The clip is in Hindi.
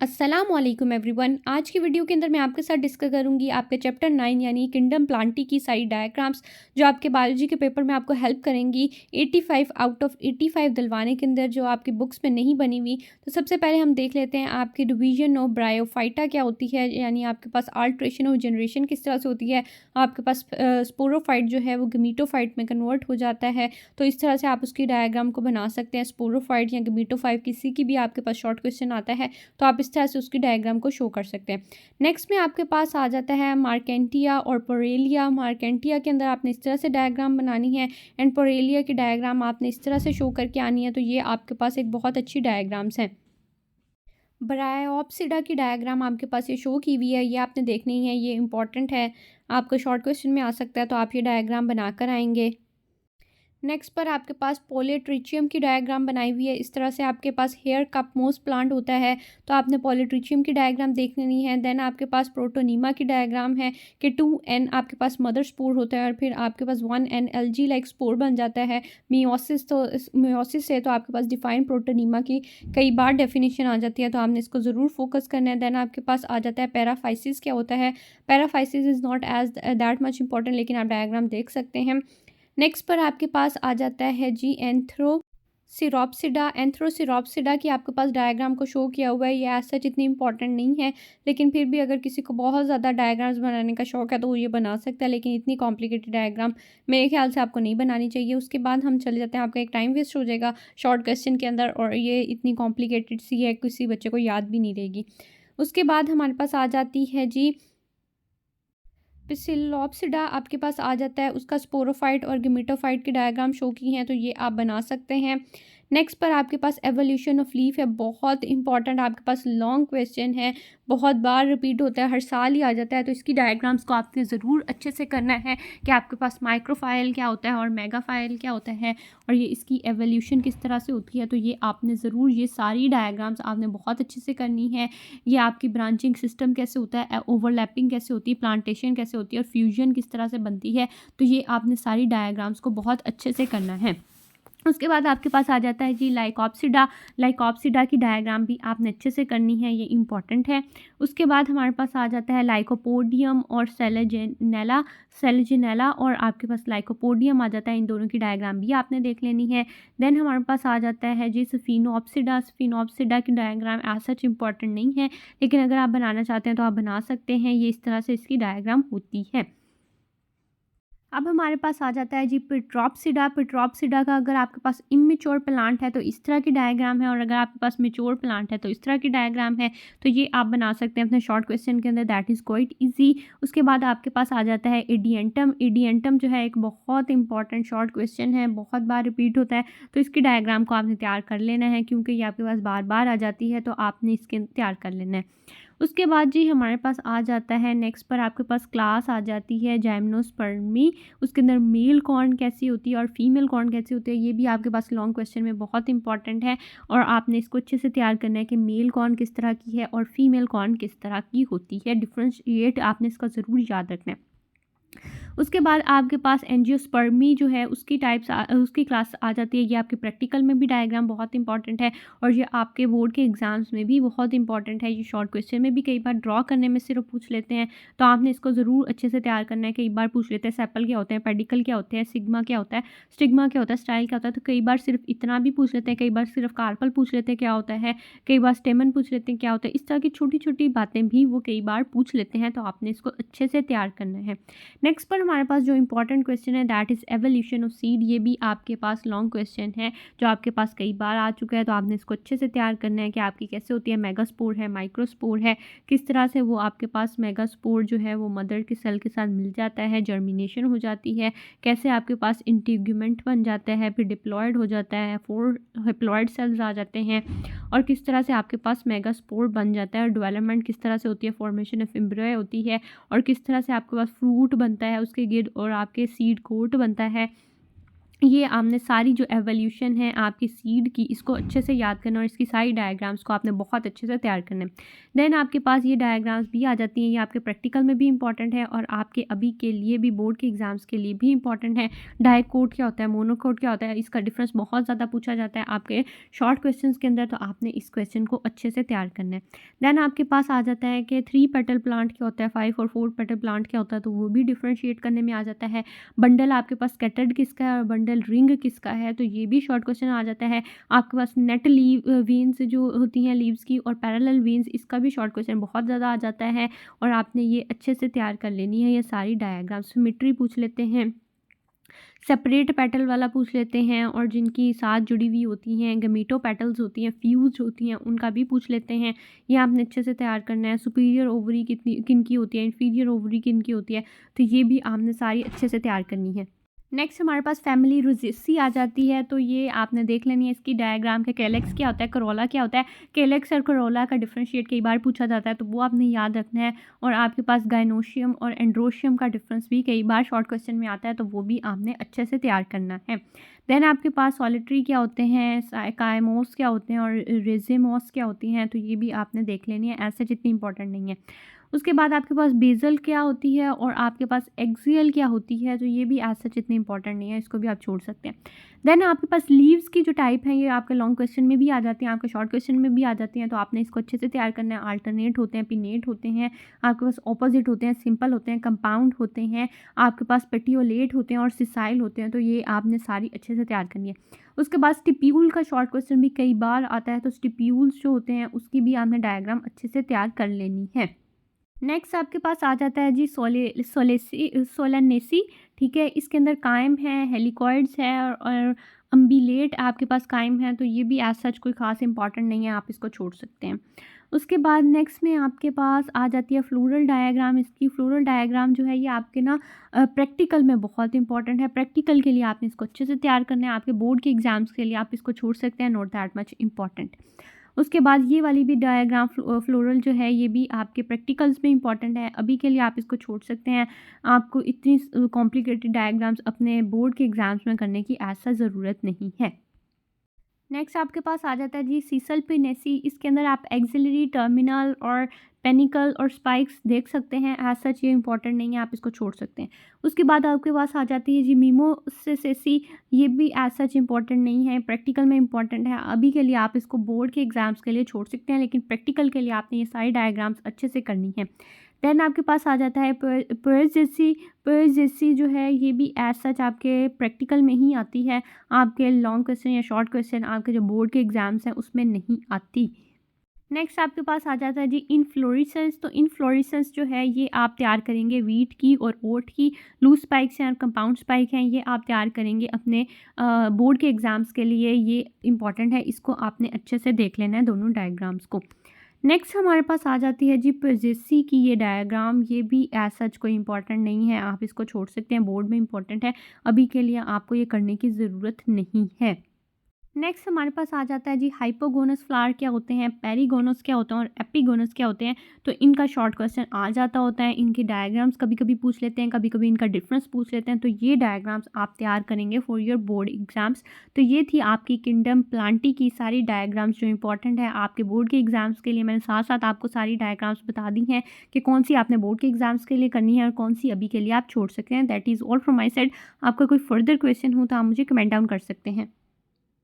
अस्सलामुअलैकुम एवरीवन। आज की वीडियो के अंदर मैं आपके साथ डिस्कस करूंगी आपके चैप्टर 9 यानी किंगडम प्लांटी की सारी डायग्राम्स जो आपके बायोलॉजी के पेपर में आपको हेल्प करेंगी 85 आउट ऑफ 85 दिलवाने के अंदर, जो आपकी बुक्स में नहीं बनी हुई। तो सबसे पहले हम देख लेते हैं आपकी डिवीजन ऑफ ब्रायोफाइटा क्या होती है, यानी आपके पास अल्ट्रेशन ऑफ जनरेशन किस तरह से होती है। आपके पास स्पोरोफाइट जो है वो गमीटोफाइट में कन्वर्ट हो जाता है। तो इस तरह से आप उसकी डायग्राम को बना सकते हैं। स्पोरोफाइट या गमीटोफाइट किसी की भी आपके पास शॉर्ट क्वेश्चन आता है तो आप इस तरह से उसकी डायग्राम को शो कर सकते हैं। नेक्स्ट में आपके पास आ जाता है मार्केंटिया और पोरेलिया। मार्केंटिया के अंदर आपने इस तरह से डायग्राम बनानी है एंड पोरेलिया की डायग्राम आपने इस तरह से शो करके आनी है। तो ये आपके पास एक बहुत अच्छी डायग्राम्स हैं। ब्रायोप्सिडा की डायग्राम आपके पास ये शो की हुई है, ये आपने देखनी है, ये इंपॉर्टेंट है, आपको शॉर्ट क्वेश्चन में आ सकता है। तो आप ये डायग्राम बनाकर आएंगे। नेक्स्ट पर आपके पास पॉलीट्रिचियम की डायग्राम बनाई हुई है। इस तरह से आपके पास हेयर कप मोस प्लांट होता है, तो आपने पॉलीट्रिचियम की डायग्राम देख लेनी है। देन आपके पास प्रोटोनीमा की डायग्राम है कि 2n आपके पास मदर स्पोर होता है और फिर आपके पास 1n एलजी लाइक स्पोर बन जाता है मियोसिस। तो मियोसिस से तो आपके पास डिफाइन प्रोटोनीमा की कई बार डेफिनेशन आ जाती है, तो आपने इसको ज़रूर फोकस करना है। देन आपके पास आ जाता है पैराफाइसिस क्या होता है। Paraphysis is not as that much important, लेकिन आप डायग्राम देख सकते हैं। नेक्स्ट पर आपके पास आ जाता है जी एंथ्रोसिरोप्सिडा। एंथ्रोसिरोप्सिडा की आपके पास डायग्राम को शो किया हुआ है। ये ऐसा इतनी इंपॉर्टेंट नहीं है, लेकिन फिर भी अगर किसी को बहुत ज़्यादा डायग्राम्स बनाने का शौक है तो वो ये बना सकता है, लेकिन इतनी कॉम्प्लिकेटेड डायग्राम मेरे ख्याल से आपको नहीं बनानी चाहिए। उसके बाद हम चले जाते हैं, आपका एक टाइम वेस्ट हो जाएगा शॉर्ट क्वेश्चन के अंदर, और ये इतनी कॉम्प्लिकेटेड सी है किसी बच्चे को याद भी नहीं रहेगी। उसके बाद हमारे पास आ जाती है जी पिसिलोप्सिडा। आपके पास आ जाता है, उसका स्पोरोफाइट और गेमेटोफाइट की डायग्राम शो की हैं, तो ये आप बना सकते हैं। नेक्स्ट पर आपके पास एवोल्यूशन ऑफ लीफ है, बहुत इंपॉर्टेंट आपके पास लॉन्ग क्वेश्चन है, बहुत बार रिपीट होता है, हर साल ही आ जाता है। तो इसकी डायग्राम्स को आपने ज़रूर अच्छे से करना है कि आपके पास माइक्रोफाइल क्या होता है और मेगाफाइल क्या होता है और ये इसकी एवोल्यूशन किस तरह से होती है। तो ये आपने ज़रूर, ये सारी डायग्राम्स आपने बहुत अच्छे से करनी है। ये आपकी ब्रांचिंग सिस्टम कैसे होता है, ओवरलैपिंग कैसे होती है, प्लांटेशन कैसे होती है और फ्यूजन किस तरह से बनती है। तो ये आपने सारी डायग्राम्स को बहुत अच्छे से करना है। उसके बाद आपके पास आ जाता है जी लाइकॉप्सिडा। लाइकॉप्सिडा की डायग्राम भी आपने अच्छे से करनी है, ये इंपॉर्टेंट है। उसके बाद हमारे पास आ जाता है लाइकोपोडियम और सेलेजिनेला। सेलेजिनेला और आपके पास लाइकोपोडियम आ जाता है, इन दोनों की डायग्राम भी आपने देख लेनी है। देन हमारे पास आ जाता है जी स्फिनोप्सिडा। स्फिनोप्सिडा की डायग्राम एज सच इंपॉर्टेंट नहीं है, लेकिन अगर आप बनाना चाहते हैं तो आप बना सकते हैं। ये इस तरह से इसकी डायग्राम होती है। अब हमारे पास आ जाता है जी पिट्रोप्सिडा। पिट्रोप्सिडा का अगर आपके पास इमेच्योर प्लांट है तो इस तरह की डायग्राम है, और अगर आपके पास मेच्योर प्लांट है तो इस तरह की डायग्राम है। तो ये आप बना सकते हैं अपने शॉर्ट क्वेश्चन के अंदर, दैट इज़ क्वाइट इजी। उसके बाद आपके पास आ जाता है एडियंटम। एडियंटम जो है एक बहुत इंपॉर्टेंट शॉर्ट क्वेश्चन है, बहुत बार रिपीट होता है, तो इसकी डायग्राम को आपने तैयार कर लेना है, क्योंकि ये आपके पास बार बार आ जाती है, तो आपने इसके तैयार कर लेना है। उसके बाद जी हमारे पास आ जाता है, नेक्स्ट पर आपके पास क्लास आ जाती है जाइम्नोस्पर्मी। उसके अंदर मेल कॉर्न कैसी होती है और फीमेल कॉर्न कैसी होती है, ये भी आपके पास लॉन्ग क्वेश्चन में बहुत इंपॉर्टेंट है, और आपने इसको अच्छे से तैयार करना है कि मेल कॉर्न किस तरह की है और फीमेल कॉर्न किस तरह की होती है। डिफ्रेंशिएट आपने इसका ज़रूर याद रखना है। उसके बाद आपके पास एंजियोस्पर्मी जो है उसकी उसकी क्लास आ जाती है। ये आपके प्रैक्टिकल में भी डायग्राम बहुत इंपॉर्टेंट है, और ये आपके बोर्ड के एग्जाम्स में भी बहुत इंपॉर्टेंट है। ये शॉर्ट क्वेश्चन में भी कई बार ड्रॉ करने में सिर्फ पूछ लेते हैं, तो आपने इसको ज़रूर अच्छे से तैयार करना है। कई बार पूछ लेते हैं सेपल क्या होते हैं, पेडिकल क्या होते हैं, सिग्मा क्या होता है, स्टिग्मा क्या होता है, स्टाइल क्या होता है। तो कई बार सिर्फ इतना भी पूछ लेते हैं, कई बार सिर्फ कार्पल पूछ लेते हैं क्या होता है, कई बार स्टेमन पूछ लेते हैं क्या होता है। इस तरह की छोटी छोटी बातें भी वो कई बार पूछ लेते हैं, तो आपने इसको अच्छे से तैयार करना है। नेक्स्ट पर हमारे पास जो इंपॉर्टेंट क्वेश्चन है that is evolution of seed. ये भी आपके पास लॉन्ग क्वेश्चन है, जो आपके पास कई बार आ चुका है, तो आपने इसको अच्छे से तैयार करना है कि आपकी कैसे होती है, मेगास्पोर है, माइक्रोस्पोर है, किस तरह से वो आपके पास मेगास्पोर जो है वो मदर के सेल के साथ मिल जाता है, जर्मिनेशन हो जाती है, कैसे आपके पास इंटीग्यूमेंट बन जाता है, फिर डिप्लॉयड हो जाता है, 4 हेप्लॉयड सेल्स आ जाते हैं, और किस तरह से आपके पास मेगास्पोर बन जाता है, और डेवलपमेंट किस तरह से होती है, फॉर्मेशन ऑफ एम्ब्रियो होती है, और किस तरह से आपके पास फ्रूट बनता है उसके गिर्द, और आपके सीड कोट बनता है। ये आपने सारी जो एवोल्यूशन है आपकी सीड की, इसको अच्छे से याद करना और इसकी सारी डायग्राम्स को आपने बहुत अच्छे से तैयार करना है। देन आपके पास ये डायग्राम्स भी आ जाती हैं, ये आपके प्रैक्टिकल में भी इंपॉर्टेंट है और आपके अभी के लिए भी बोर्ड के एग्ज़ाम्स के लिए भी इंपॉर्टेंट है। डाइकोट क्या होता है, मोनोकोट क्या होता है, इसका डिफरेंस बहुत ज़्यादा पूछा जाता है आपके शॉर्ट क्वेश्चन के अंदर, तो आपने इस क्वेश्चन को अच्छे से तैयार करना है। देन आपके पास आ जाता है कि 3 पेटल प्लांट क्या होता है, 5 और 4 पेटल प्लांट क्या होता है, तो वो भी डिफ्रेंशिएट करने में आ जाता है। बंडल आपके पास स्कैटर्ड किसका है और बंडल रिंग किसका है, तो ये भी शॉर्ट क्वेश्चन आ जाता है। आपके पास नेट लीव वेन्स जो होती हैं लीव्स की और पैरेलल वेन्स, इसका भी शॉर्ट क्वेश्चन बहुत ज़्यादा आ जाता है और आपने ये अच्छे से तैयार कर लेनी है। ये सारी डायग्राम सिमेट्री पूछ लेते हैं, सेपरेट पेटल वाला पूछ लेते हैं और जिनकी साथ जुड़ी हुई होती हैं गमीटो पेटल्स होती हैं, फ्यूज होती हैं, उनका भी पूछ लेते हैं। ये आपने अच्छे से तैयार करना है। सुपीरियर ओवरी कितनी किनकी होती है, इन्फीरियर ओवरी किनकी होती है, तो ये भी आपने सारी अच्छे से तैयार करनी है। नेक्स्ट हमारे पास फैमिली रोज़ेसी आ जाती है, तो ये आपने देख लेनी है इसकी डायग्राम के कैलेक्स क्या होता है, करोला क्या होता है। कैलेक्स और करोला का डिफरेंशिएट कई बार पूछा जाता है, तो वो आपने याद रखना है। और आपके पास गाइनोशियम और एंड्रोशियम का डिफरेंस भी कई बार शॉर्ट क्वेश्चन में आता है, तो वो भी आपने अच्छे से तैयार करना है। देन आपके पास सॉलिटरी क्या होते हैं, कायमोस क्या होते हैं और रेजिमोस क्या होती हैं, तो ये भी आपने देख लेनी है, ऐसे जितनी इंपॉर्टेंट नहीं है। उसके बाद आपके पास बेसल क्या होती है और आपके पास एक्सियल क्या होती है, तो ये भी एज सच इतनी इंपॉर्टेंट नहीं है, इसको भी आप छोड़ सकते हैं। देन आपके पास लीव्स की जो टाइप है ये आपके लॉन्ग क्वेश्चन में भी आ जाती हैं, आपके शॉर्ट क्वेश्चन में भी आ जाती हैं, तो आपने इसको अच्छे से तैयार करना है। अल्टरनेट होते हैं, पिनेट होते हैं, आपके पास ऑपोजिट होते हैं, सिंपल होते हैं, कंपाउंड होते हैं, आपके पास पेटियोलेट होते हैं और सिसाइल होते हैं, तो ये आपने सारी अच्छे से तैयार करनी है। उसके बाद स्टिप्यूल का शॉर्ट क्वेश्चन भी कई बार आता है, तो स्टिप्यूल्स जो होते हैं उसकी भी आपने डायग्राम अच्छे से तैयार कर लेनी है। नेक्स्ट आपके पास आ जाता है जी सोलेनेसी, ठीक है। इसके अंदर कायम है, हेलिकॉइड्स है और अम्बिलेट आपके पास कायम है, तो ये भी एज सच कोई ख़ास इंपॉर्टेंट नहीं है, आप इसको छोड़ सकते हैं। उसके बाद नेक्स्ट में आपके पास आ जाती है फ्लोरल डायग्राम। इसकी फ्लोरल डायग्राम जो है ये आपके ना प्रैक्टिकल में बहुत इंपॉर्टेंट है। प्रैक्टिकल के लिए आपने इसको अच्छे से तैयार करना है, आपके बोर्ड के एग्जाम्स के लिए आप इसको छोड़ सकते हैं, नॉट दैट मच इंपॉर्टेंट। उसके बाद ये वाली भी डायग्राम फ्लोरल जो है ये भी आपके प्रैक्टिकल्स में इंपॉर्टेंट है, अभी के लिए आप इसको छोड़ सकते हैं। आपको इतनी कॉम्प्लिकेटेड डायग्राम्स अपने बोर्ड के एग्ज़ाम्स में करने की ऐसा ज़रूरत नहीं है। नेक्स्ट आपके पास आ जाता है जी सीसल पिनेसी। इसके अंदर आप एक्सिलरी, टर्मिनल और पेनिकल और स्पाइक्स देख सकते हैं, एज सच ये इंपॉर्टेंट नहीं है, आप इसको छोड़ सकते हैं। उसके बाद आपके पास आ जाती है जी मीमोसेसी, ये भी एज सच इंपॉर्टेंट नहीं है, प्रैक्टिकल में इंपॉर्टेंट है, अभी के लिए आप इसको बोर्ड के एग्जाम्स के लिए छोड़ सकते हैं, लेकिन प्रैक्टिकल के लिए आपने ये सारी डायग्राम्स अच्छे से करनी है। देन आपके पास आ जाता है पोएजेसी जो है ये भी एज सच आपके प्रैक्टिकल में ही आती है, आपके लॉन्ग क्वेश्चन या शॉर्ट क्वेश्चन आपके जो बोर्ड के एग्ज़ाम्स हैं उसमें नहीं आती। नेक्स्ट आपके पास आ जाता है जी इनफ्लोरेसेंस। तो इनफ्लोरेसेंस जो है ये आप तैयार करेंगे वीट की और ओट की। लूज स्पाइक्स हैं और कंपाउंड स्पाइक हैं, ये आप तैयार करेंगे अपने बोर्ड के एग्ज़ाम्स के लिए, ये इंपॉर्टेंट है, इसको आपने अच्छे से देख लेना है दोनों डायग्राम्स को। नेक्स्ट हमारे पास आ जाती है जी पोजेसी की ये डायग्राम, ये भी एज सच कोई इंपॉर्टेंट नहीं है, आप इसको छोड़ सकते हैं, बोर्ड में इंपॉर्टेंट है, अभी के लिए आपको ये करने की ज़रूरत नहीं है। नेक्स्ट हमारे पास आ जाता है जी हाइपोगोनस फ्लावर क्या होते हैं, पेरिगोनस क्या होते हैं और एपिगोनस क्या होते हैं, तो इनका शॉर्ट क्वेश्चन आ जाता होता है। इनके डायग्राम्स कभी कभी पूछ लेते हैं, कभी कभी इनका डिफरेंस पूछ लेते हैं, तो ये डायग्राम्स आप तैयार करेंगे फॉर योर बोर्ड एग्जाम्स। तो ये थी आपकी किंगडम प्लांटी की सारी डायग्राम्स जो इंपॉर्टेंट है आपके बोर्ड के एग्जाम्स के लिए। मैंने साथ साथ आपको सारी डायग्राम्स बता दी हैं कि कौन सी आपने बोर्ड के एग्जाम्स के लिए करनी है और कौन सी अभी के लिए आप छोड़ सकते हैं। That is all from my side. आपका कोई फर्दर क्वेश्चन हो तो आप मुझे कमेंट डाउन कर सकते हैं।